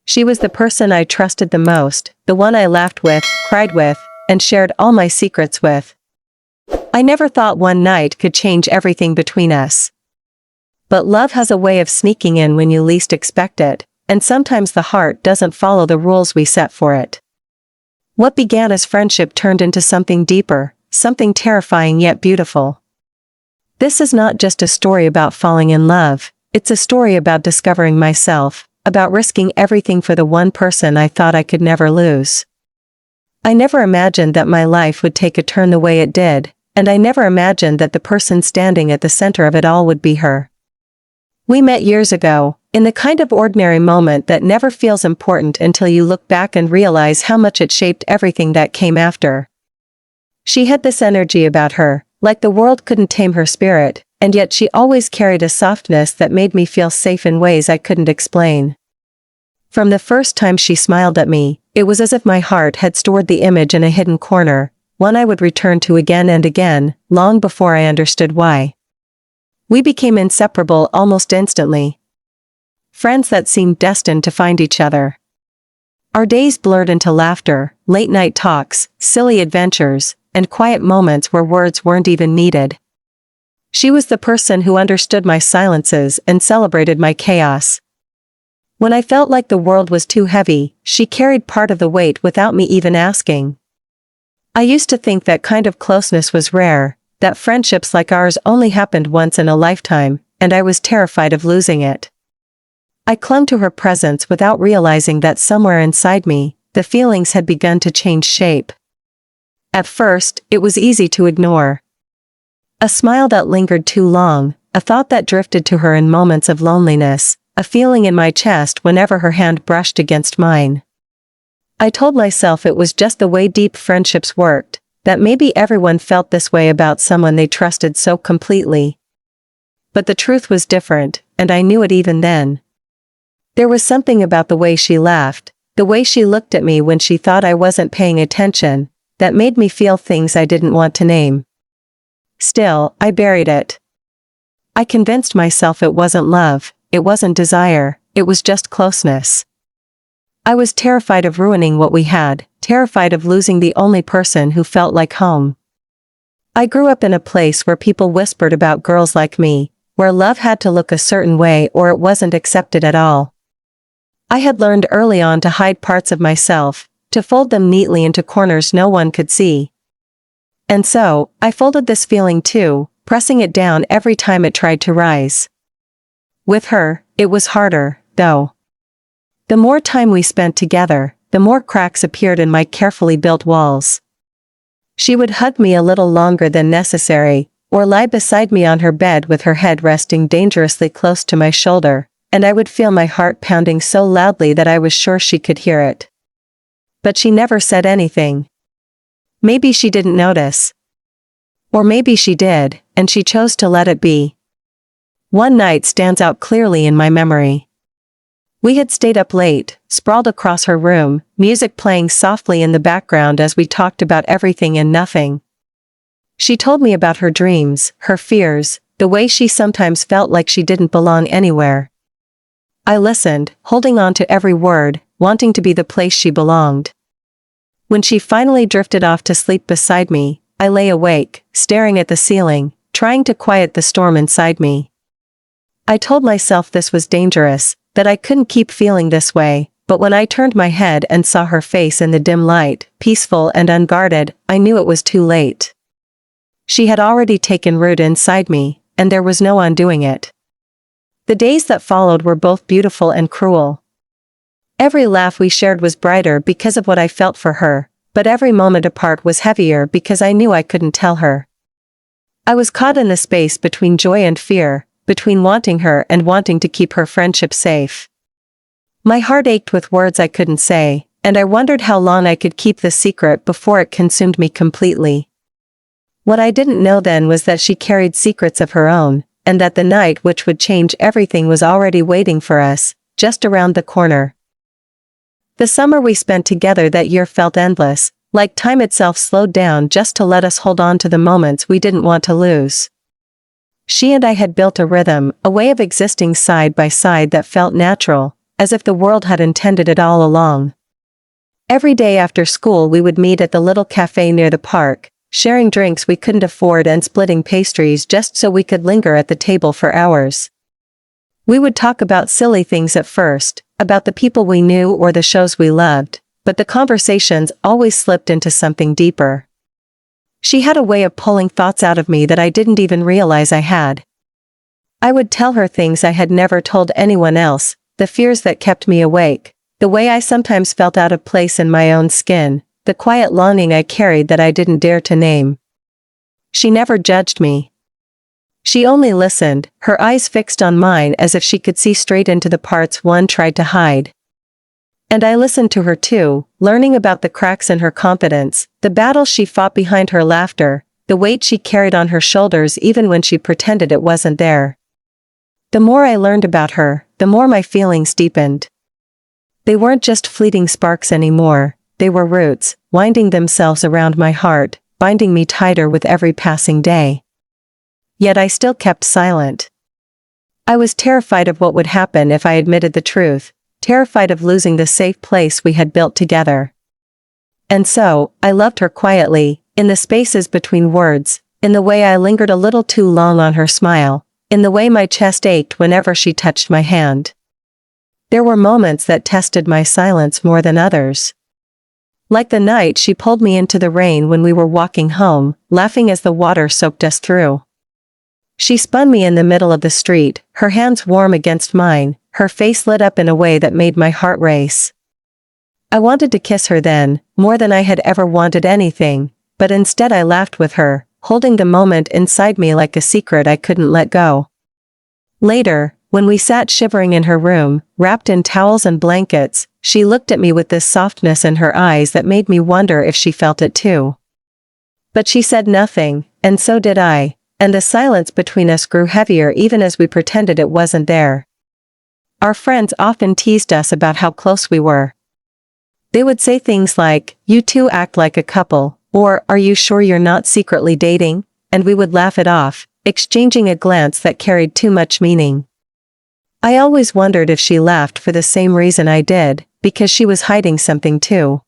She was the person I trusted the most, the one I laughed with, cried with, and shared all my secrets with. I never thought one night could change everything between us. But love has a way of sneaking in when you least expect it, and sometimes the heart doesn't follow the rules we set for it. What began as friendship turned into something deeper, something terrifying yet beautiful. This is not just a story about falling in love, it's a story about discovering myself, about risking everything for the one person I thought I could never lose. I never imagined that my life would take a turn the way it did, and I never imagined that the person standing at the center of it all would be her. We met years ago, in the kind of ordinary moment that never feels important until you look back and realize how much it shaped everything that came after. She had this energy about her, like the world couldn't tame her spirit, and yet she always carried a softness that made me feel safe in ways I couldn't explain. From the first time she smiled at me, it was as if my heart had stored the image in a hidden corner, one I would return to again and again, long before I understood why. We became inseparable almost instantly. Friends that seemed destined to find each other. Our days blurred into laughter, late-night talks, silly adventures, and quiet moments where words weren't even needed. She was the person who understood my silences and celebrated my chaos. When I felt like the world was too heavy, she carried part of the weight without me even asking. I used to think that kind of closeness was rare, that friendships like ours only happened once in a lifetime, and I was terrified of losing it. I clung to her presence without realizing that somewhere inside me, the feelings had begun to change shape. At first, it was easy to ignore. A smile that lingered too long, a thought that drifted to her in moments of loneliness, a feeling in my chest whenever her hand brushed against mine. I told myself it was just the way deep friendships worked, that maybe everyone felt this way about someone they trusted so completely. But the truth was different, and I knew it even then. There was something about the way she laughed, the way she looked at me when she thought I wasn't paying attention, that made me feel things I didn't want to name. Still, I buried it. I convinced myself it wasn't love, it wasn't desire, it was just closeness. I was terrified of ruining what we had, terrified of losing the only person who felt like home. I grew up in a place where people whispered about girls like me, where love had to look a certain way or it wasn't accepted at all. I had learned early on to hide parts of myself, to fold them neatly into corners no one could see. And so, I folded this feeling too, pressing it down every time it tried to rise. With her, it was harder, though. The more time we spent together, the more cracks appeared in my carefully built walls. She would hug me a little longer than necessary, or lie beside me on her bed with her head resting dangerously close to my shoulder, and I would feel my heart pounding so loudly that I was sure she could hear it. But she never said anything. Maybe she didn't notice. Or maybe she did, and she chose to let it be. One night stands out clearly in my memory. We had stayed up late, sprawled across her room, music playing softly in the background as we talked about everything and nothing. She told me about her dreams, her fears, the way she sometimes felt like she didn't belong anywhere. I listened, holding on to every word, wanting to be the place she belonged. When she finally drifted off to sleep beside me, I lay awake, staring at the ceiling, trying to quiet the storm inside me. I told myself this was dangerous, that I couldn't keep feeling this way, but when I turned my head and saw her face in the dim light, peaceful and unguarded, I knew it was too late. She had already taken root inside me, and there was no undoing it. The days that followed were both beautiful and cruel. Every laugh we shared was brighter because of what I felt for her, but every moment apart was heavier because I knew I couldn't tell her. I was caught in the space between joy and fear, between wanting her and wanting to keep her friendship safe. My heart ached with words I couldn't say, and I wondered how long I could keep the secret before it consumed me completely. What I didn't know then was that she carried secrets of her own, and that the night which would change everything was already waiting for us, just around the corner. The summer we spent together that year felt endless, like time itself slowed down just to let us hold on to the moments we didn't want to lose. She and I had built a rhythm, a way of existing side by side that felt natural, as if the world had intended it all along. Every day after school we would meet at the little cafe near the park, sharing drinks we couldn't afford and splitting pastries just so we could linger at the table for hours. We would talk about silly things at first, about the people we knew or the shows we loved, but the conversations always slipped into something deeper. She had a way of pulling thoughts out of me that I didn't even realize I had. I would tell her things I had never told anyone else, the fears that kept me awake, the way I sometimes felt out of place in my own skin, the quiet longing I carried that I didn't dare to name. She never judged me. She only listened, her eyes fixed on mine as if she could see straight into the parts one tried to hide. And I listened to her too, learning about the cracks in her confidence, the battles she fought behind her laughter, the weight she carried on her shoulders even when she pretended it wasn't there. The more I learned about her, the more my feelings deepened. They weren't just fleeting sparks anymore, they were roots, winding themselves around my heart, binding me tighter with every passing day. Yet I still kept silent. I was terrified of what would happen if I admitted the truth, terrified of losing the safe place we had built together. And so, I loved her quietly, in the spaces between words, in the way I lingered a little too long on her smile, in the way my chest ached whenever she touched my hand. There were moments that tested my silence more than others. Like the night she pulled me into the rain when we were walking home, laughing as the water soaked us through. She spun me in the middle of the street, her hands warm against mine, her face lit up in a way that made my heart race. I wanted to kiss her then, more than I had ever wanted anything, but instead I laughed with her, holding the moment inside me like a secret I couldn't let go. Later, when we sat shivering in her room, wrapped in towels and blankets, she looked at me with this softness in her eyes that made me wonder if she felt it too. But she said nothing, and so did I, and the silence between us grew heavier even as we pretended it wasn't there. Our friends often teased us about how close we were. They would say things like, "You two act like a couple," or "Are you sure you're not secretly dating?" And we would laugh it off, exchanging a glance that carried too much meaning. I always wondered if she laughed for the same reason I did, because she was hiding something too.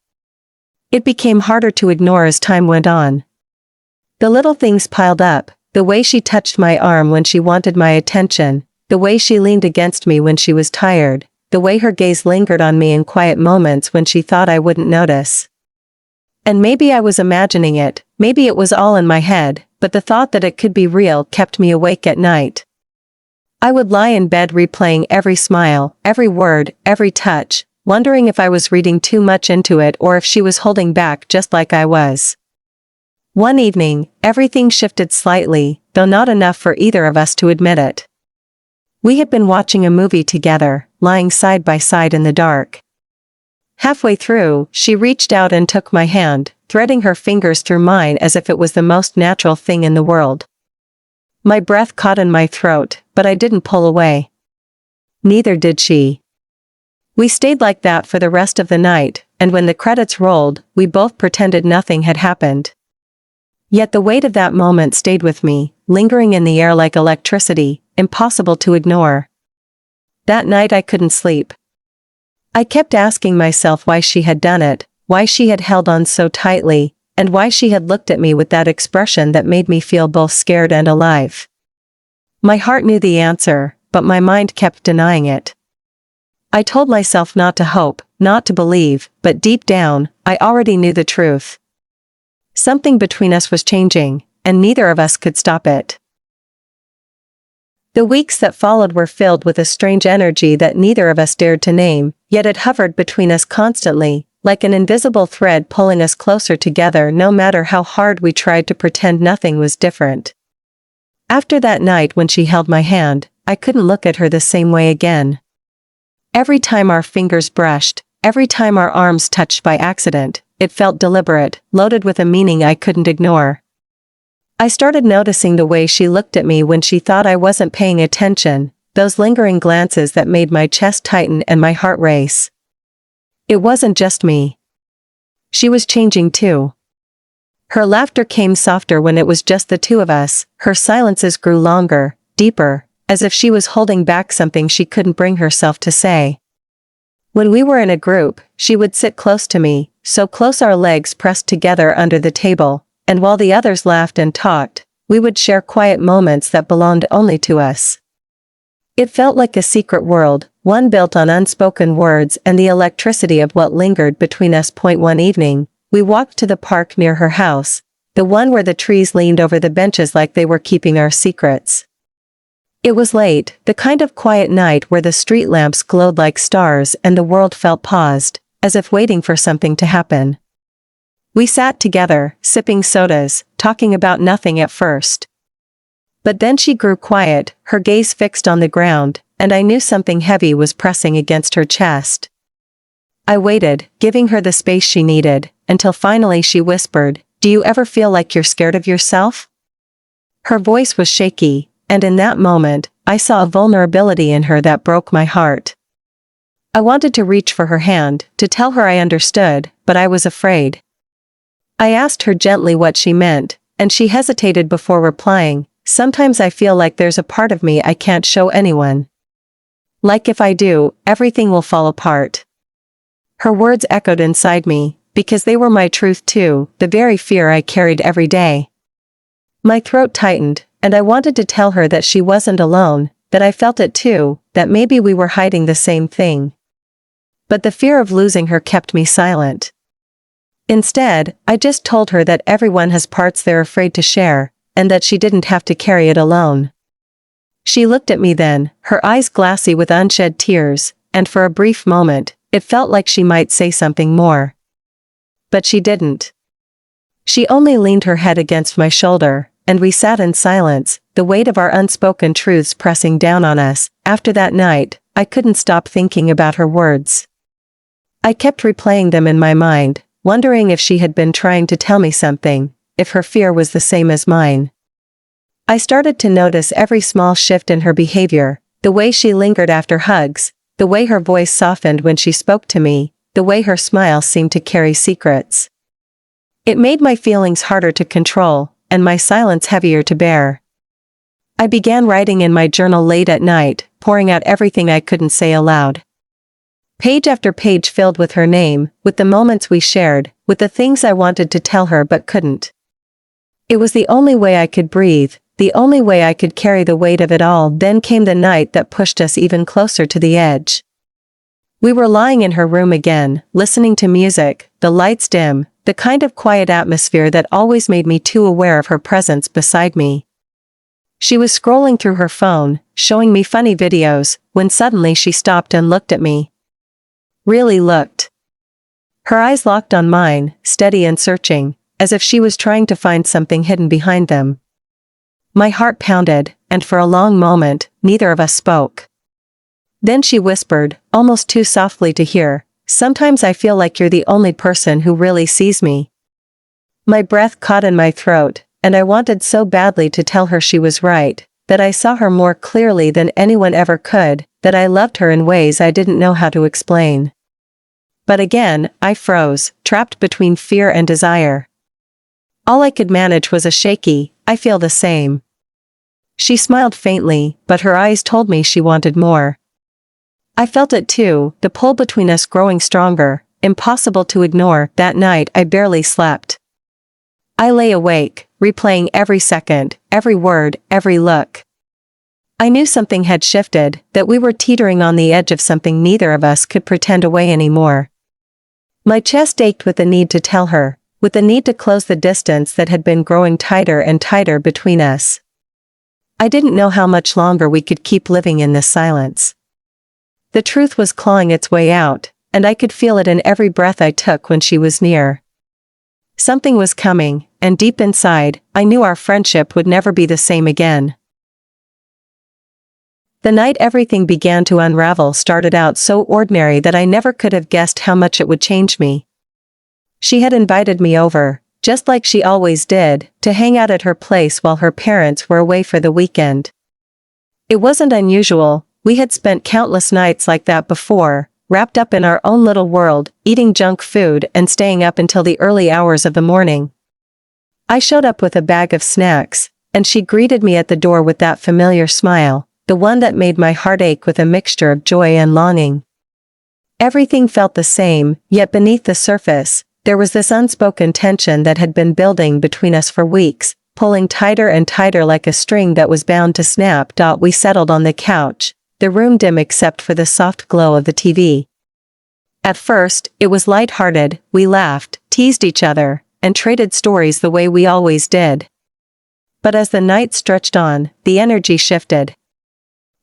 It became harder to ignore as time went on. The little things piled up, the way she touched my arm when she wanted my attention, the way she leaned against me when she was tired, the way her gaze lingered on me in quiet moments when she thought I wouldn't notice. And maybe I was imagining it, maybe it was all in my head, but the thought that it could be real kept me awake at night. I would lie in bed replaying every smile, every word, every touch, wondering if I was reading too much into it or if she was holding back just like I was. One evening, everything shifted slightly, though not enough for either of us to admit it. We had been watching a movie together, lying side by side in the dark. Halfway through, she reached out and took my hand, threading her fingers through mine as if it was the most natural thing in the world. My breath caught in my throat, but I didn't pull away. Neither did she. We stayed like that for the rest of the night, and when the credits rolled, we both pretended nothing had happened. Yet the weight of that moment stayed with me, lingering in the air like electricity, impossible to ignore. That night I couldn't sleep. I kept asking myself why she had done it, why she had held on so tightly, and why she had looked at me with that expression that made me feel both scared and alive. My heart knew the answer, but my mind kept denying it. I told myself not to hope, not to believe, but deep down, I already knew the truth. Something between us was changing, and neither of us could stop it. The weeks that followed were filled with a strange energy that neither of us dared to name, yet it hovered between us constantly, like an invisible thread pulling us closer together no matter how hard we tried to pretend nothing was different. After that night when she held my hand, I couldn't look at her the same way again. Every time our fingers brushed, every time our arms touched by accident, it felt deliberate, loaded with a meaning I couldn't ignore. I started noticing the way she looked at me when she thought I wasn't paying attention, those lingering glances that made my chest tighten and my heart race. It wasn't just me. She was changing too. Her laughter came softer when it was just the two of us, her silences grew longer, deeper, as if she was holding back something she couldn't bring herself to say. When we were in a group, she would sit close to me, so close our legs pressed together under the table, and while the others laughed and talked, we would share quiet moments that belonged only to us. It felt like a secret world, one built on unspoken words and the electricity of what lingered between us. One evening, we walked to the park near her house, the one where the trees leaned over the benches like they were keeping our secrets. It was late, the kind of quiet night where the street lamps glowed like stars and the world felt paused, as if waiting for something to happen. We sat together, sipping sodas, talking about nothing at first. But then she grew quiet, her gaze fixed on the ground, and I knew something heavy was pressing against her chest. I waited, giving her the space she needed, until finally she whispered, "Do you ever feel like you're scared of yourself?" Her voice was shaky, and in that moment, I saw a vulnerability in her that broke my heart. I wanted to reach for her hand, to tell her I understood, but I was afraid. I asked her gently what she meant, and she hesitated before replying, "Sometimes I feel like there's a part of me I can't show anyone. Like if I do, everything will fall apart." Her words echoed inside me, because they were my truth too, the very fear I carried every day. My throat tightened, and I wanted to tell her that she wasn't alone, that I felt it too, that maybe we were hiding the same thing. But the fear of losing her kept me silent. Instead, I just told her that everyone has parts they're afraid to share, and that she didn't have to carry it alone. She looked at me then, her eyes glassy with unshed tears, and for a brief moment, it felt like she might say something more. But she didn't. She only leaned her head against my shoulder, and we sat in silence, the weight of our unspoken truths pressing down on us. After that night, I couldn't stop thinking about her words. I kept replaying them in my mind, wondering if she had been trying to tell me something, if her fear was the same as mine. I started to notice every small shift in her behavior, the way she lingered after hugs, the way her voice softened when she spoke to me, the way her smile seemed to carry secrets. It made my feelings harder to control, and my silence heavier to bear. I began writing in my journal late at night, pouring out everything I couldn't say aloud. Page after page filled with her name, with the moments we shared, with the things I wanted to tell her but couldn't. It was the only way I could breathe, the only way I could carry the weight of it all. Then came the night that pushed us even closer to the edge. We were lying in her room again, listening to music, the lights dim, the kind of quiet atmosphere that always made me too aware of her presence beside me. She was scrolling through her phone, showing me funny videos, when suddenly she stopped and looked at me. Really looked. Her eyes locked on mine, steady and searching, as if she was trying to find something hidden behind them. My heart pounded, and for a long moment, neither of us spoke. Then she whispered, almost too softly to hear, "Sometimes I feel like you're the only person who really sees me." My breath caught in my throat, and I wanted so badly to tell her she was right, that I saw her more clearly than anyone ever could, that I loved her in ways I didn't know how to explain. But again, I froze, trapped between fear and desire. All I could manage was a shaky, "I feel the same." She smiled faintly, but her eyes told me she wanted more. I felt it too, the pull between us growing stronger, impossible to ignore. That night I barely slept. I lay awake, replaying every second, every word, every look. I knew something had shifted, that we were teetering on the edge of something neither of us could pretend away anymore. My chest ached with the need to tell her, with the need to close the distance that had been growing tighter and tighter between us. I didn't know how much longer we could keep living in this silence. The truth was clawing its way out, and I could feel it in every breath I took when she was near. Something was coming, and deep inside, I knew our friendship would never be the same again. The night everything began to unravel started out so ordinary that I never could have guessed how much it would change me. She had invited me over, just like she always did, to hang out at her place while her parents were away for the weekend. It wasn't unusual. We had spent countless nights like that before, wrapped up in our own little world, eating junk food and staying up until the early hours of the morning. I showed up with a bag of snacks, and she greeted me at the door with that familiar smile, the one that made my heart ache with a mixture of joy and longing. Everything felt the same, yet beneath the surface, there was this unspoken tension that had been building between us for weeks, pulling tighter and tighter like a string that was bound to snap. We settled on the couch, the room dim except for the soft glow of the TV. At first, it was light-hearted, we laughed, teased each other, and traded stories the way we always did. But as the night stretched on, the energy shifted.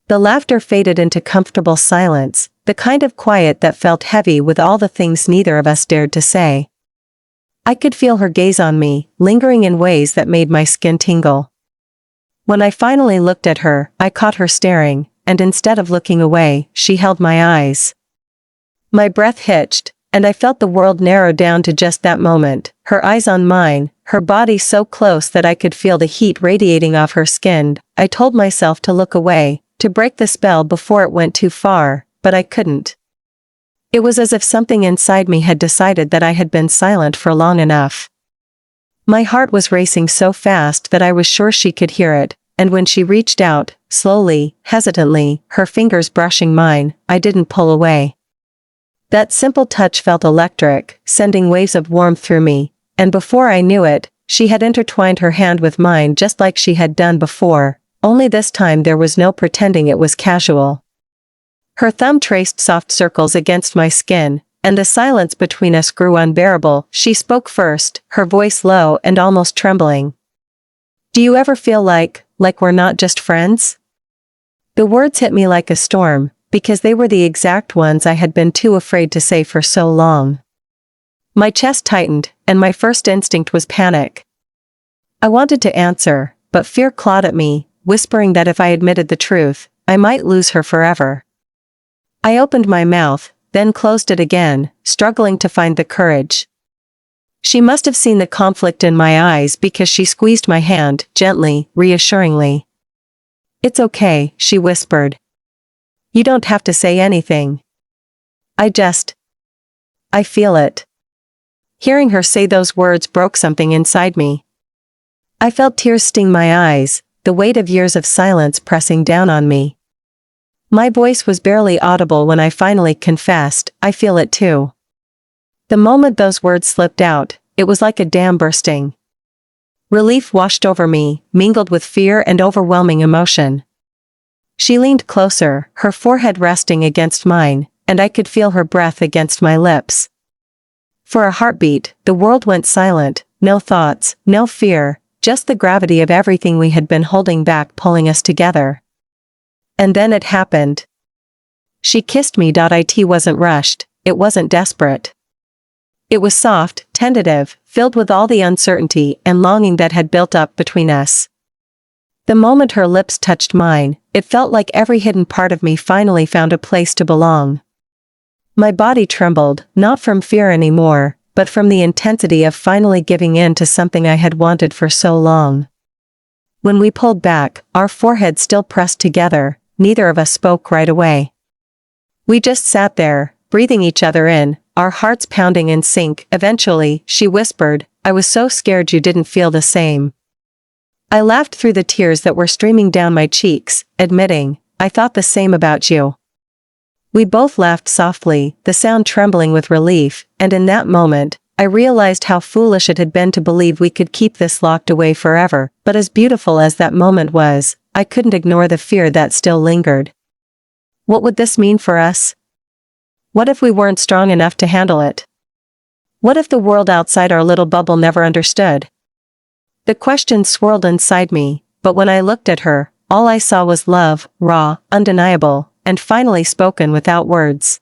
The laughter faded into comfortable silence, the kind of quiet that felt heavy with all the things neither of us dared to say. I could feel her gaze on me, lingering in ways that made my skin tingle. When I finally looked at her, I caught her staring, and instead of looking away, she held my eyes. My breath hitched, and I felt the world narrow down to just that moment, her eyes on mine, her body so close that I could feel the heat radiating off her skin. I told myself to look away, to break the spell before it went too far, but I couldn't. It was as if something inside me had decided that I had been silent for long enough. My heart was racing so fast that I was sure she could hear it, and when she reached out, slowly, hesitantly, her fingers brushing mine, I didn't pull away. That simple touch felt electric, sending waves of warmth through me, and before I knew it, she had intertwined her hand with mine just like she had done before, only this time there was no pretending it was casual. Her thumb traced soft circles against my skin, and the silence between us grew unbearable. She spoke first, her voice low and almost trembling. "Do you ever feel like we're not just friends?" The words hit me like a storm, because they were the exact ones I had been too afraid to say for so long. My chest tightened, and my first instinct was panic. I wanted to answer, but fear clawed at me, whispering that if I admitted the truth, I might lose her forever. I opened my mouth, then closed it again, struggling to find the courage. She must have seen the conflict in my eyes because she squeezed my hand, gently, reassuringly. "It's okay," she whispered. "You don't have to say anything. I feel it." Hearing her say those words broke something inside me. I felt tears sting my eyes, the weight of years of silence pressing down on me. My voice was barely audible when I finally confessed, "I feel it too." The moment those words slipped out, it was like a dam bursting. Relief washed over me, mingled with fear and overwhelming emotion. She leaned closer, her forehead resting against mine, and I could feel her breath against my lips. For a heartbeat, the world went silent, no thoughts, no fear, just the gravity of everything we had been holding back pulling us together. And then it happened. She kissed me. It wasn't rushed, it wasn't desperate. It was soft, tentative, filled with all the uncertainty and longing that had built up between us. The moment her lips touched mine, it felt like every hidden part of me finally found a place to belong. My body trembled, not from fear anymore, but from the intensity of finally giving in to something I had wanted for so long. When we pulled back, our foreheads still pressed together, neither of us spoke right away. We just sat there, breathing each other in, our hearts pounding in sync. Eventually, she whispered, "I was so scared you didn't feel the same." I laughed through the tears that were streaming down my cheeks, admitting, "I thought the same about you." We both laughed softly, the sound trembling with relief, and in that moment, I realized how foolish it had been to believe we could keep this locked away forever, but as beautiful as that moment was, I couldn't ignore the fear that still lingered. What would this mean for us? What if we weren't strong enough to handle it? What if the world outside our little bubble never understood? The question swirled inside me, but when I looked at her, all I saw was love, raw, undeniable, and finally spoken without words.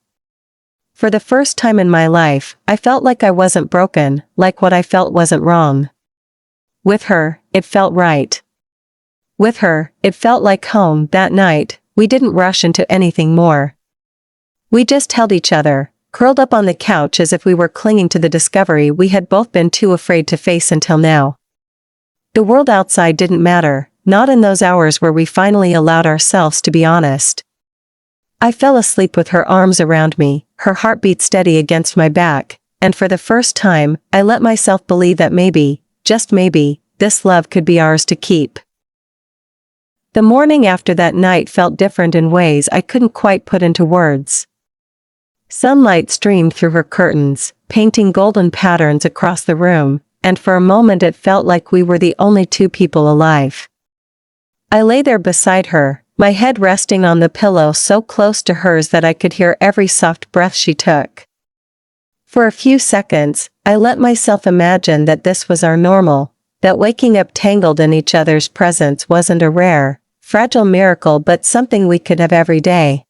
For the first time in my life, I felt like I wasn't broken, like what I felt wasn't wrong. With her, it felt right. With her, it felt like home. That night, we didn't rush into anything more. We just held each other, curled up on the couch as if we were clinging to the discovery we had both been too afraid to face until now. The world outside didn't matter, not in those hours where we finally allowed ourselves to be honest. I fell asleep with her arms around me, her heartbeat steady against my back, and for the first time, I let myself believe that maybe, just maybe, this love could be ours to keep. The morning after that night felt different in ways I couldn't quite put into words. Sunlight streamed through her curtains, painting golden patterns across the room, and for a moment it felt like we were the only two people alive. I lay there beside her, my head resting on the pillow so close to hers that I could hear every soft breath she took. For a few seconds, I let myself imagine that this was our normal, that waking up tangled in each other's presence wasn't a rare, fragile miracle but something we could have every day.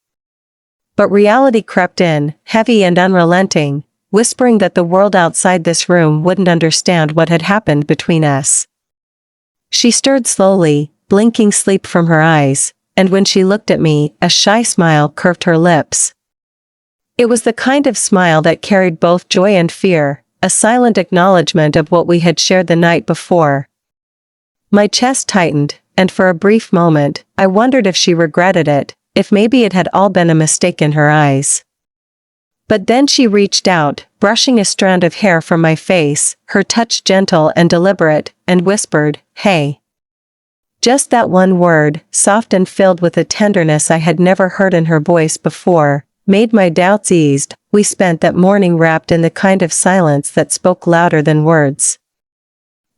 But reality crept in, heavy and unrelenting, whispering that the world outside this room wouldn't understand what had happened between us. She stirred slowly, blinking sleep from her eyes, and when she looked at me, a shy smile curved her lips. It was the kind of smile that carried both joy and fear, a silent acknowledgement of what we had shared the night before. My chest tightened, and for a brief moment, I wondered if she regretted it, if maybe it had all been a mistake in her eyes. But then she reached out, brushing a strand of hair from my face, her touch gentle and deliberate, and whispered, "Hey." Just that one word, soft and filled with a tenderness I had never heard in her voice before, made my doubts eased. We spent that morning wrapped in the kind of silence that spoke louder than words.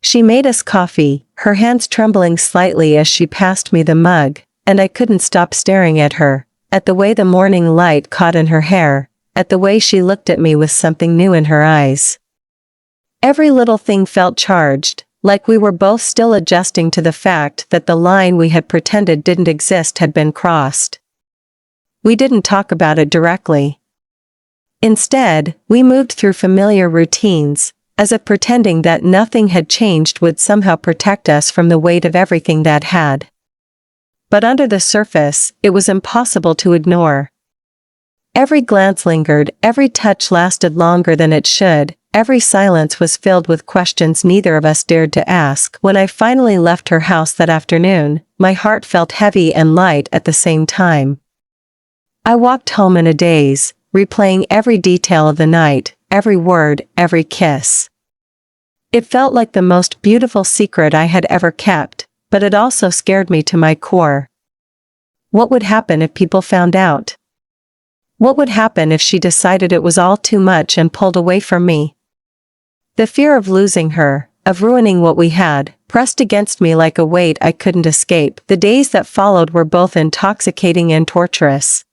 She made us coffee, her hands trembling slightly as she passed me the mug, and I couldn't stop staring at her, at the way the morning light caught in her hair, at the way she looked at me with something new in her eyes. Every little thing felt charged, like we were both still adjusting to the fact that the line we had pretended didn't exist had been crossed. We didn't talk about it directly. Instead, we moved through familiar routines, as if pretending that nothing had changed would somehow protect us from the weight of everything that had. But under the surface, it was impossible to ignore. Every glance lingered, every touch lasted longer than it should, every silence was filled with questions neither of us dared to ask. When I finally left her house that afternoon, my heart felt heavy and light at the same time. I walked home in a daze, replaying every detail of the night, every word, every kiss. It felt like the most beautiful secret I had ever kept, but it also scared me to my core. What would happen if people found out? What would happen if she decided it was all too much and pulled away from me? The fear of losing her, of ruining what we had, pressed against me like a weight I couldn't escape. The days that followed were both intoxicating and torturous.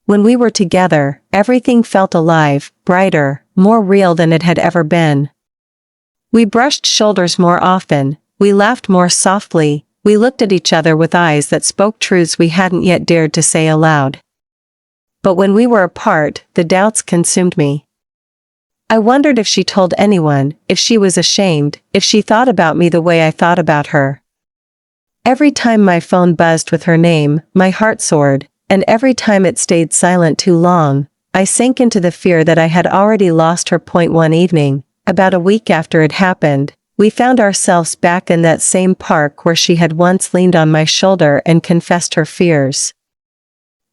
When we were together, everything felt alive, brighter, more real than it had ever been. We brushed shoulders more often, we laughed more softly, we looked at each other with eyes that spoke truths we hadn't yet dared to say aloud. But when we were apart, the doubts consumed me. I wondered if she told anyone, if she was ashamed, if she thought about me the way I thought about her. Every time my phone buzzed with her name, my heart soared, and every time it stayed silent too long, I sank into the fear that I had already lost her. One evening, about a week after it happened, we found ourselves back in that same park where she had once leaned on my shoulder and confessed her fears.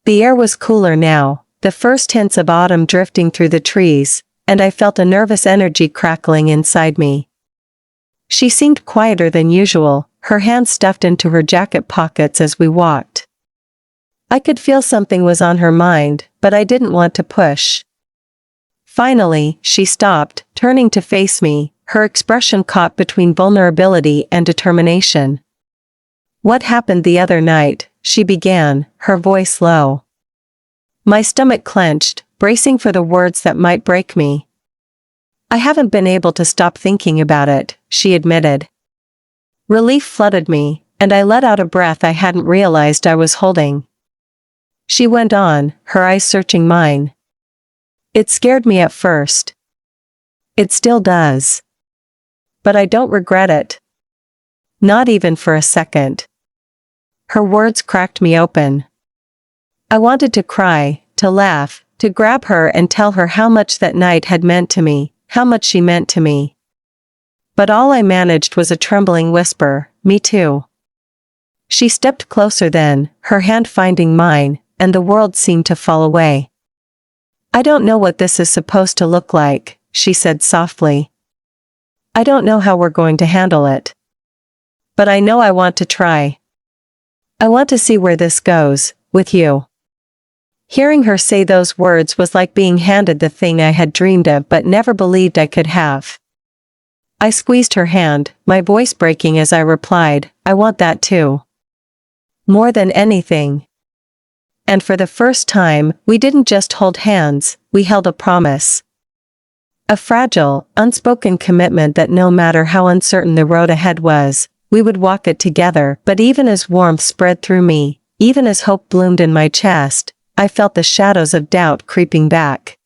The air was cooler now, the first hints of autumn drifting through the trees, and I felt a nervous energy crackling inside me. She seemed quieter than usual, her hands stuffed into her jacket pockets as we walked. I could feel something was on her mind, but I didn't want to push. Finally, she stopped, turning to face me, her expression caught between vulnerability and determination. "What happened the other night?" she began, her voice low. My stomach clenched, bracing for the words that might break me. "I haven't been able to stop thinking about it," she admitted. Relief flooded me, and I let out a breath I hadn't realized I was holding. She went on, her eyes searching mine. "It scared me at first. It still does. But I don't regret it. Not even for a second." Her words cracked me open. I wanted to cry, to laugh, to grab her and tell her how much that night had meant to me, how much she meant to me. But all I managed was a trembling whisper, "Me too." She stepped closer then, her hand finding mine, and the world seemed to fall away. "I don't know what this is supposed to look like," she said softly. "I don't know how we're going to handle it. But I know I want to try. I want to see where this goes, with you." Hearing her say those words was like being handed the thing I had dreamed of but never believed I could have. I squeezed her hand, my voice breaking as I replied, "I want that too. More than anything." And for the first time, we didn't just hold hands, we held a promise. A fragile, unspoken commitment that no matter how uncertain the road ahead was, we would walk it together. But even as warmth spread through me, even as hope bloomed in my chest, I felt the shadows of doubt creeping back.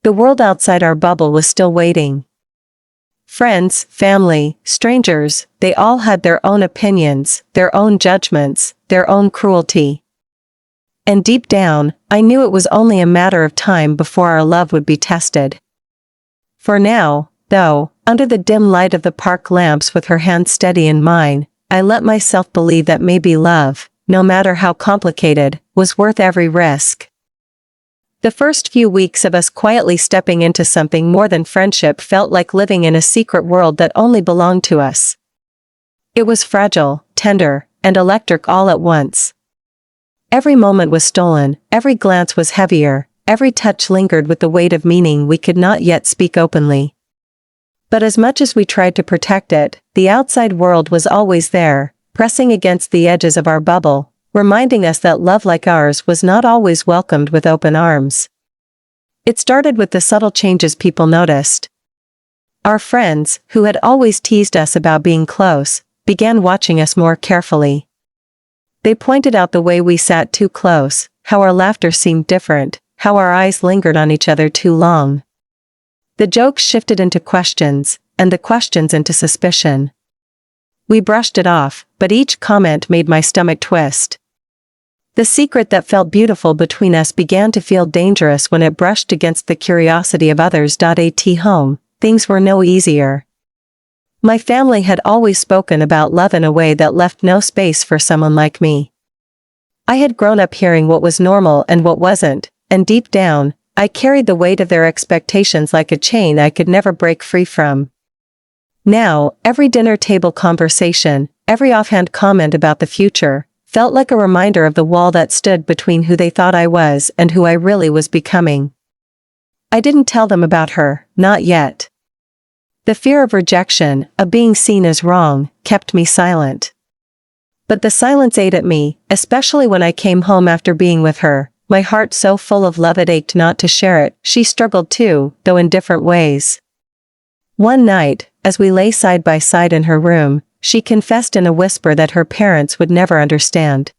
The world outside our bubble was still waiting. Friends, family, strangers, they all had their own opinions, their own judgments, their own cruelty. And deep down, I knew it was only a matter of time before our love would be tested. For now, though, under the dim light of the park lamps with her hand steady in mine, I let myself believe that maybe love, no matter how complicated, was worth every risk. The first few weeks of us quietly stepping into something more than friendship felt like living in a secret world that only belonged to us. It was fragile, tender, and electric all at once. Every moment was stolen, every glance was heavier, every touch lingered with the weight of meaning we could not yet speak openly. But as much as we tried to protect it, the outside world was always there, pressing against the edges of our bubble, reminding us that love like ours was not always welcomed with open arms. It started with the subtle changes people noticed. Our friends, who had always teased us about being close, began watching us more carefully. They pointed out the way we sat too close, how our laughter seemed different, how our eyes lingered on each other too long. The jokes shifted into questions, and the questions into suspicion. We brushed it off, but each comment made my stomach twist. The secret that felt beautiful between us began to feel dangerous when it brushed against the curiosity of others. At home, things were no easier. My family had always spoken about love in a way that left no space for someone like me. I had grown up hearing what was normal and what wasn't, and deep down, I carried the weight of their expectations like a chain I could never break free from. Now, every dinner table conversation, every offhand comment about the future, felt like a reminder of the wall that stood between who they thought I was and who I really was becoming. I didn't tell them about her, not yet. The fear of rejection, of being seen as wrong, kept me silent. But the silence ate at me, especially when I came home after being with her, my heart so full of love it ached not to share it. She struggled too, though in different ways. One night, as we lay side by side in her room, she confessed in a whisper that her parents would never understand.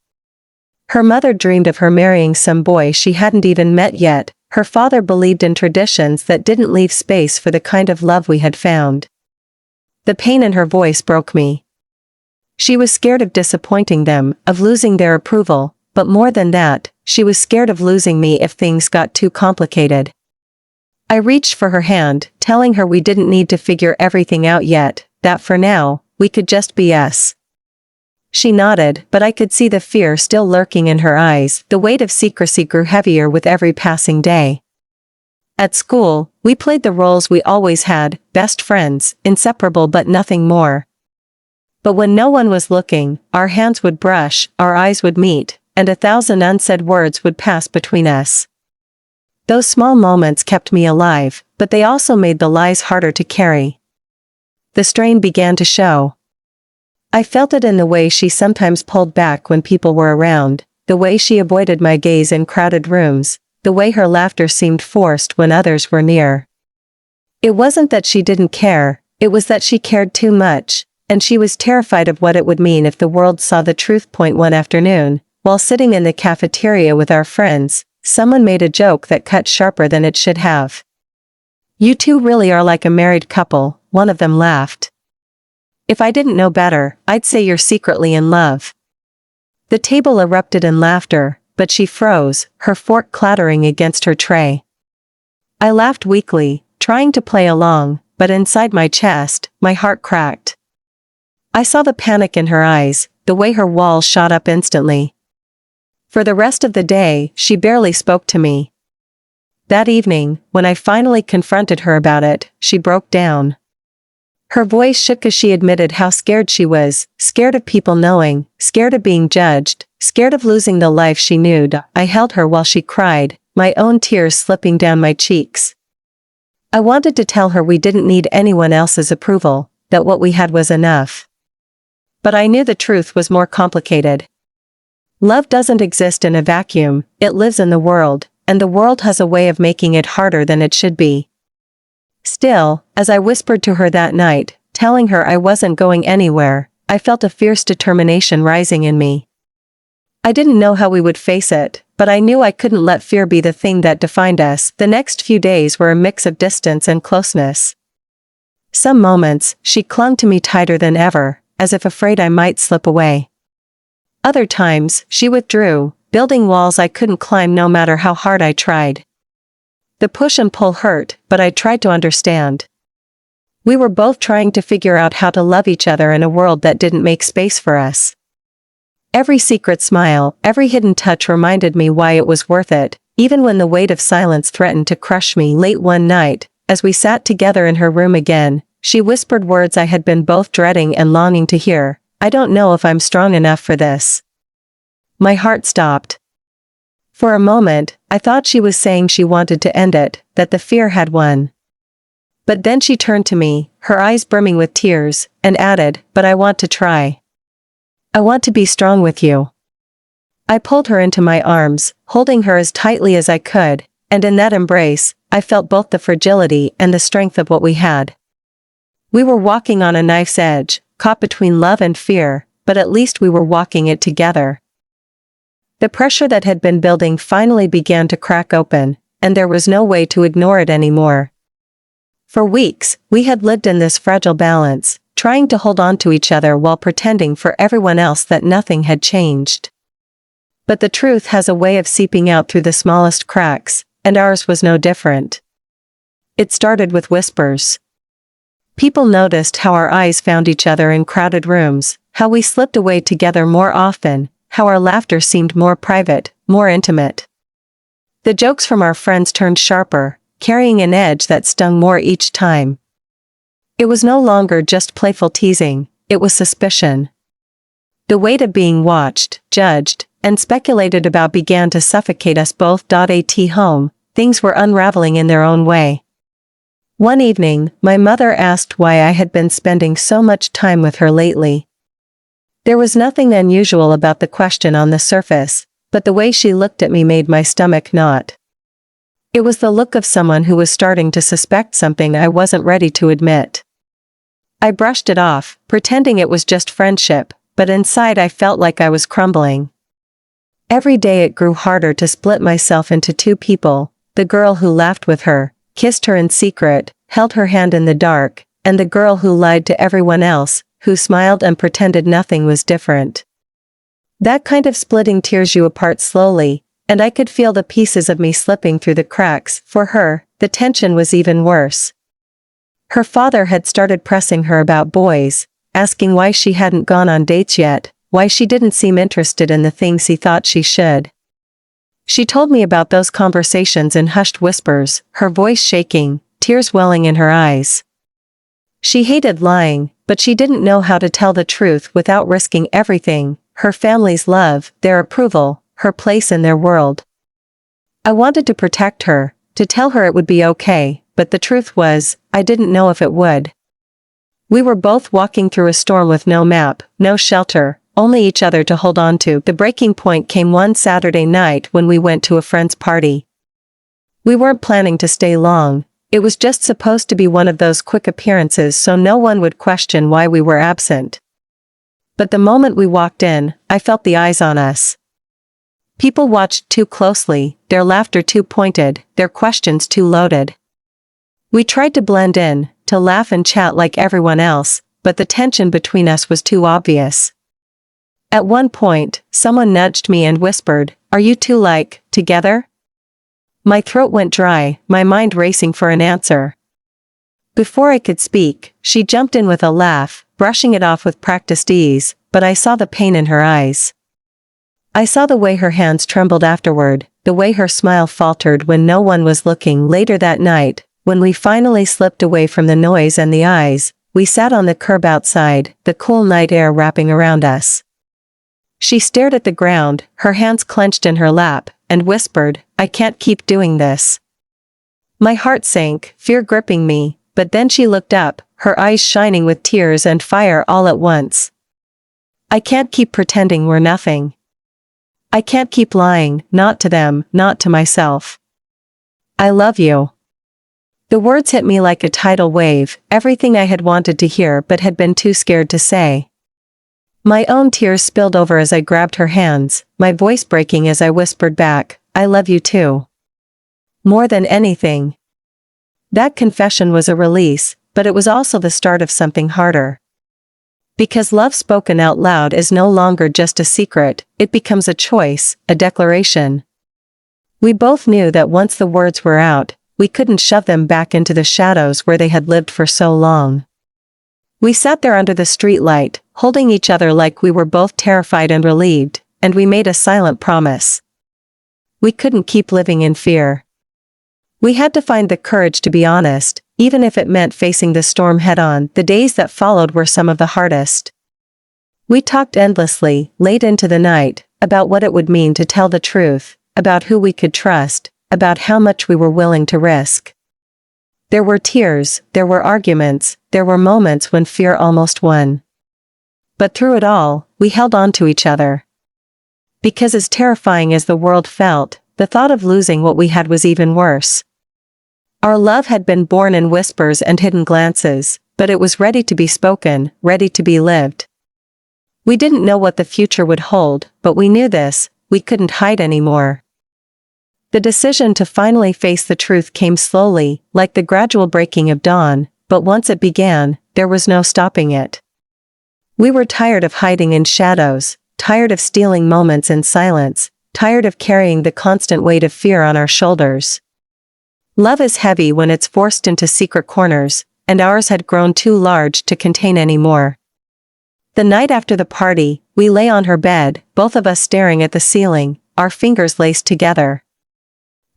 Her mother dreamed of her marrying some boy she hadn't even met yet. Her father believed in traditions that didn't leave space for the kind of love we had found. The pain in her voice broke me. She was scared of disappointing them, of losing their approval, but more than that, she was scared of losing me if things got too complicated. I reached for her hand, telling her we didn't need to figure everything out yet, that for now, we could just be us. She nodded, but I could see the fear still lurking in her eyes. The weight of secrecy grew heavier with every passing day. At school, we played the roles we always had, best friends, inseparable but nothing more. But when no one was looking, our hands would brush, our eyes would meet, and 1,000 unsaid words would pass between us. Those small moments kept me alive, but they also made the lies harder to carry. The strain began to show. I felt it in the way she sometimes pulled back when people were around, the way she avoided my gaze in crowded rooms, the way her laughter seemed forced when others were near. It wasn't that she didn't care, it was that she cared too much, and she was terrified of what it would mean if the world saw the truth. One afternoon, while sitting in the cafeteria with our friends, someone made a joke that cut sharper than it should have. "You two really are like a married couple," one of them laughed. "If I didn't know better, I'd say you're secretly in love." The table erupted in laughter, but she froze, her fork clattering against her tray. I laughed weakly, trying to play along, but inside my chest, my heart cracked. I saw the panic in her eyes, the way her walls shot up instantly. For the rest of the day, she barely spoke to me. That evening, when I finally confronted her about it, she broke down. Her voice shook as she admitted how scared she was, scared of people knowing, scared of being judged, scared of losing the life she knew. I held her while she cried, my own tears slipping down my cheeks. I wanted to tell her we didn't need anyone else's approval, that what we had was enough. But I knew the truth was more complicated. Love doesn't exist in a vacuum, it lives in the world, and the world has a way of making it harder than it should be. Still, as I whispered to her that night, telling her I wasn't going anywhere, I felt a fierce determination rising in me. I didn't know how we would face it, but I knew I couldn't let fear be the thing that defined us. The next few days were a mix of distance and closeness. Some moments, she clung to me tighter than ever, as if afraid I might slip away. Other times, she withdrew, building walls I couldn't climb no matter how hard I tried. The push and pull hurt, but I tried to understand. We were both trying to figure out how to love each other in a world that didn't make space for us. Every secret smile, every hidden touch reminded me why it was worth it, even when the weight of silence threatened to crush me. Late one night, as we sat together in her room again, she whispered words I had been both dreading and longing to hear. I don't know if I'm strong enough for this. My heart stopped. For a moment, I thought she was saying she wanted to end it, that the fear had won. But then she turned to me, her eyes brimming with tears, and added, but I want to try. I want to be strong with you. I pulled her into my arms, holding her as tightly as I could, and in that embrace, I felt both the fragility and the strength of what we had. We were walking on a knife's edge, caught between love and fear, but at least we were walking it together. The pressure that had been building finally began to crack open, and there was no way to ignore it anymore. For weeks, we had lived in this fragile balance, trying to hold on to each other while pretending for everyone else that nothing had changed. But the truth has a way of seeping out through the smallest cracks, and ours was no different. It started with whispers. People noticed how our eyes found each other in crowded rooms, how we slipped away together more often, how our laughter seemed more private, more intimate. The jokes from our friends turned sharper, carrying an edge that stung more each time. It was no longer just playful teasing, it was suspicion. The weight of being watched, judged, and speculated about began to suffocate us both. At home, things were unraveling in their own way. One evening, my mother asked why I had been spending so much time with her lately. There was nothing unusual about the question on the surface, but the way she looked at me made my stomach knot. It was the look of someone who was starting to suspect something I wasn't ready to admit. I brushed it off, pretending it was just friendship, but inside I felt like I was crumbling. Every day it grew harder to split myself into two people, the girl who laughed with her, kissed her in secret, held her hand in the dark, and the girl who lied to everyone else, who smiled and pretended nothing was different. That kind of splitting tears you apart slowly, and I could feel the pieces of me slipping through the cracks. For her, the tension was even worse. Her father had started pressing her about boys, asking why she hadn't gone on dates yet, why she didn't seem interested in the things he thought she should. She told me about those conversations in hushed whispers, her voice shaking, tears welling in her eyes. She hated lying, but she didn't know how to tell the truth without risking everything, her family's love, their approval, her place in their world. I wanted to protect her, to tell her it would be okay, but the truth was, I didn't know if it would. We were both walking through a storm with no map, no shelter, only each other to hold on to. The breaking point came one Saturday night when we went to a friend's party. We weren't planning to stay long. It was just supposed to be one of those quick appearances so no one would question why we were absent. But the moment we walked in, I felt the eyes on us. People watched too closely, their laughter too pointed, their questions too loaded. We tried to blend in, to laugh and chat like everyone else, but the tension between us was too obvious. At one point, someone nudged me and whispered, "Are you two together?" My throat went dry, my mind racing for an answer. Before I could speak, she jumped in with a laugh, brushing it off with practiced ease, but I saw the pain in her eyes. I saw the way her hands trembled afterward, the way her smile faltered when no one was looking. Later that night, when we finally slipped away from the noise and the eyes, we sat on the curb outside, the cool night air wrapping around us. She stared at the ground, her hands clenched in her lap, and whispered, "I can't keep doing this." My heart sank, fear gripping me, but then she looked up, her eyes shining with tears and fire all at once. "I can't keep pretending we're nothing. I can't keep lying, not to them, not to myself. I love you." The words hit me like a tidal wave, everything I had wanted to hear but had been too scared to say. My own tears spilled over as I grabbed her hands, my voice breaking as I whispered back, "I love you too. More than anything." That confession was a release, but it was also the start of something harder. Because love spoken out loud is no longer just a secret, it becomes a choice, a declaration. We both knew that once the words were out, we couldn't shove them back into the shadows where they had lived for so long. We sat there under the streetlight, holding each other like we were both terrified and relieved, and we made a silent promise. We couldn't keep living in fear. We had to find the courage to be honest, even if it meant facing the storm head-on. The days that followed were some of the hardest. We talked endlessly, late into the night, about what it would mean to tell the truth, about who we could trust, about how much we were willing to risk. There were tears, there were arguments, there were moments when fear almost won. But through it all, we held on to each other. Because as terrifying as the world felt, the thought of losing what we had was even worse. Our love had been born in whispers and hidden glances, but it was ready to be spoken, ready to be lived. We didn't know what the future would hold, but we knew this, we couldn't hide anymore. The decision to finally face the truth came slowly, like the gradual breaking of dawn, but once it began, there was no stopping it. We were tired of hiding in shadows, tired of stealing moments in silence, tired of carrying the constant weight of fear on our shoulders. Love is heavy when it's forced into secret corners, and ours had grown too large to contain anymore. The night after the party, we lay on her bed, both of us staring at the ceiling, our fingers laced together.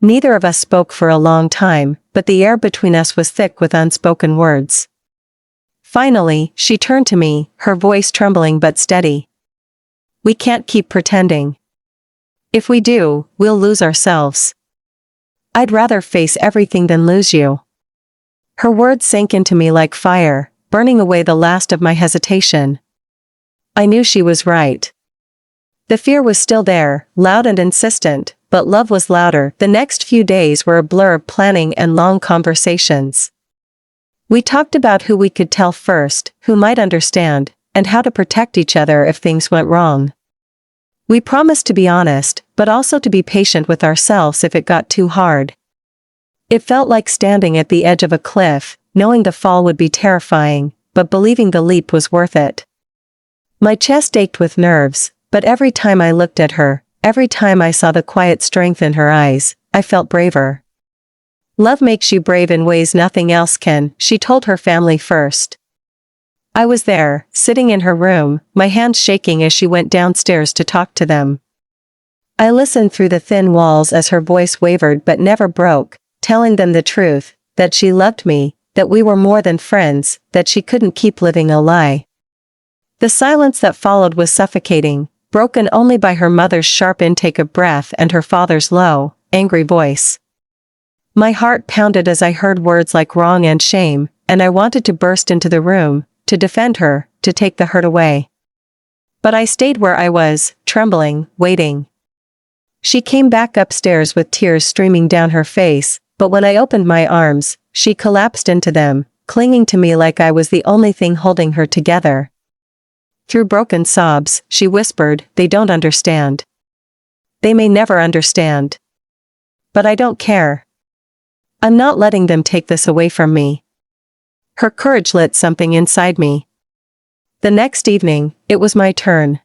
Neither of us spoke for a long time, but the air between us was thick with unspoken words. Finally, she turned to me, her voice trembling but steady. "We can't keep pretending. If we do, we'll lose ourselves. I'd rather face everything than lose you." Her words sank into me like fire, burning away the last of my hesitation. I knew she was right. The fear was still there, loud and insistent, but love was louder. The next few days were a blur of planning and long conversations. We talked about who we could tell first, who might understand, and how to protect each other if things went wrong. We promised to be honest, but also to be patient with ourselves if it got too hard. It felt like standing at the edge of a cliff, knowing the fall would be terrifying, but believing the leap was worth it. My chest ached with nerves, but every time I looked at her, every time I saw the quiet strength in her eyes, I felt braver. "Love makes you brave in ways nothing else can," she told her family first. I was there, sitting in her room, my hands shaking as she went downstairs to talk to them. I listened through the thin walls as her voice wavered but never broke, telling them the truth, that she loved me, that we were more than friends, that she couldn't keep living a lie. The silence that followed was suffocating, broken only by her mother's sharp intake of breath and her father's low, angry voice. My heart pounded as I heard words like wrong and shame, and I wanted to burst into the room, to defend her, to take the hurt away. But I stayed where I was, trembling, waiting. She came back upstairs with tears streaming down her face, but when I opened my arms, she collapsed into them, clinging to me like I was the only thing holding her together. Through broken sobs, she whispered, "They don't understand. They may never understand. But I don't care. I'm not letting them take this away from me." Her courage lit something inside me. The next evening, it was my turn.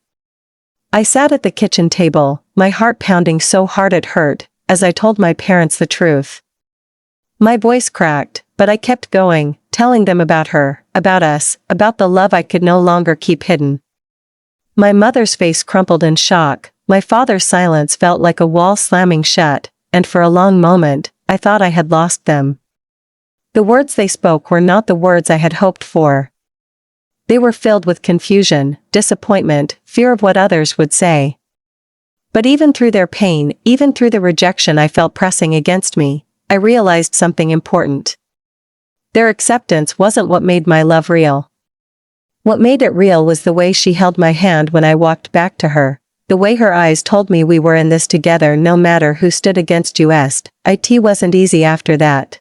I sat at the kitchen table, my heart pounding so hard it hurt, as I told my parents the truth. My voice cracked, but I kept going, telling them about her, about us, about the love I could no longer keep hidden. My mother's face crumpled in shock, my father's silence felt like a wall slamming shut, and for a long moment, I thought I had lost them. The words they spoke were not the words I had hoped for. They were filled with confusion, disappointment, fear of what others would say. But even through their pain, even through the rejection I felt pressing against me, I realized something important. Their acceptance wasn't what made my love real. What made it real was the way she held my hand when I walked back to her, the way her eyes told me we were in this together no matter who stood against us. It wasn't easy after that.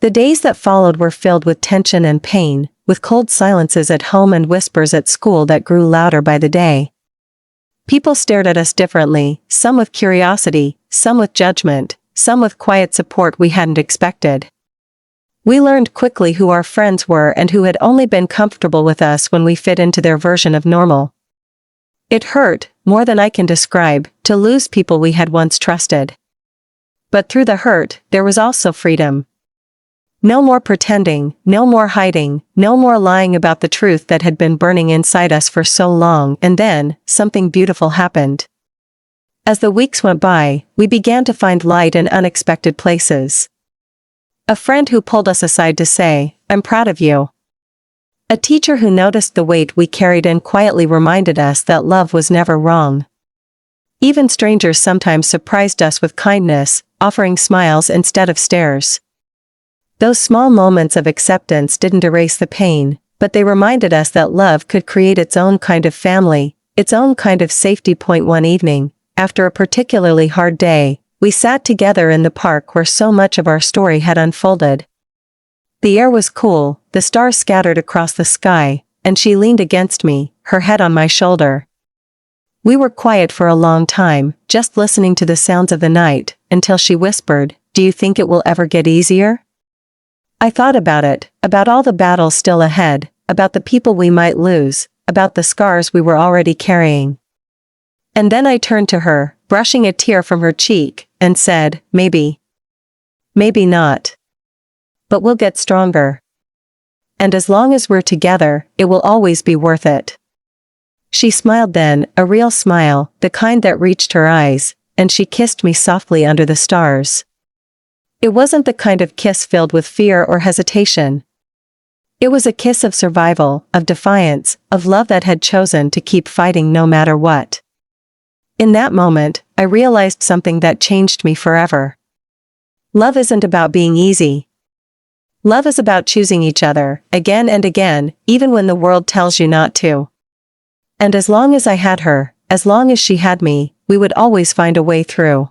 The days that followed were filled with tension and pain, with cold silences at home and whispers at school that grew louder by the day. People stared at us differently, some with curiosity, some with judgment, some with quiet support we hadn't expected. We learned quickly who our friends were and who had only been comfortable with us when we fit into their version of normal. It hurt, more than I can describe, to lose people we had once trusted. But through the hurt, there was also freedom. No more pretending, no more hiding, no more lying about the truth that had been burning inside us for so long. And then, something beautiful happened. As the weeks went by, we began to find light in unexpected places. A friend who pulled us aside to say, "I'm proud of you." A teacher who noticed the weight we carried and quietly reminded us that love was never wrong. Even strangers sometimes surprised us with kindness, offering smiles instead of stares. Those small moments of acceptance didn't erase the pain, but they reminded us that love could create its own kind of family, its own kind of safety point. One evening, after a particularly hard day, we sat together in the park where so much of our story had unfolded. The air was cool, the stars scattered across the sky, and she leaned against me, her head on my shoulder. We were quiet for a long time, just listening to the sounds of the night, until she whispered, "Do you think it will ever get easier?" I thought about it, about all the battles still ahead, about the people we might lose, about the scars we were already carrying. And then I turned to her, brushing a tear from her cheek, and said, "Maybe. Maybe not. But we'll get stronger. And as long as we're together, it will always be worth it." She smiled then, a real smile, the kind that reached her eyes, and she kissed me softly under the stars. It wasn't the kind of kiss filled with fear or hesitation. It was a kiss of survival, of defiance, of love that had chosen to keep fighting no matter what. In that moment, I realized something that changed me forever. Love isn't about being easy. Love is about choosing each other, again and again, even when the world tells you not to. And as long as I had her, as long as she had me, we would always find a way through.